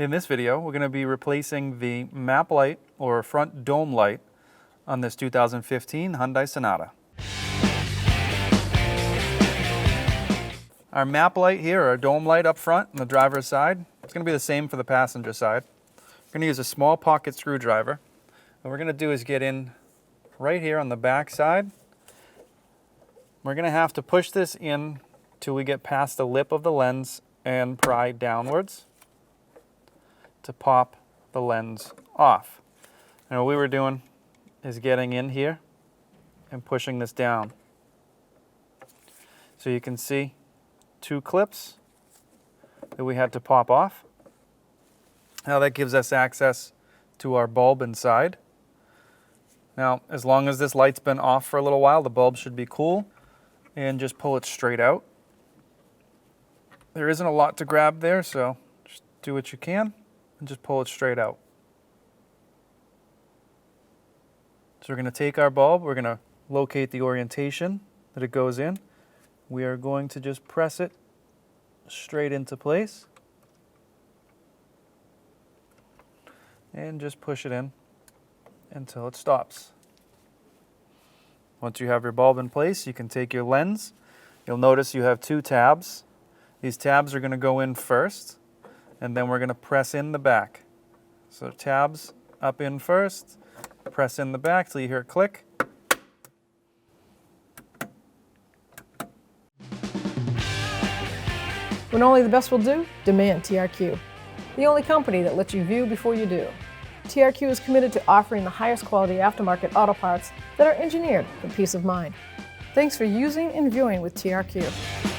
In this video, we're going to be replacing the map light or front dome light on this 2015 Hyundai Sonata. Our map light here, our dome light up front on the driver's side, it's going to be the same for the passenger side. We're going to use a small pocket screwdriver. What we're going to do is get in right here on the back side. We're going to have to push this in till we get past the lip of the lens and pry downwards to pop the lens off. And what we were doing is getting in here and pushing this down. So you can see two clips that we had to pop off. Now that gives us access to our bulb inside. Now, as long as this light's been off for a little while, the bulb should be cool, and just pull it straight out. There isn't a lot to grab there, so just do what you can and just pull it straight out. So we're going to take our bulb, we're going to locate the orientation that it goes in. We are going to just press it straight into place and just push it in until it stops. Once you have your bulb in place, you can take your lens. You'll notice you have two tabs. These tabs are going to go in first, and then we're going to press in the back. So tabs up in first, press in the back till you hear it click. When only the best will do, demand TRQ. The only company that lets you view before you do. TRQ is committed to offering the highest quality aftermarket auto parts that are engineered for peace of mind. Thanks for using and viewing with TRQ.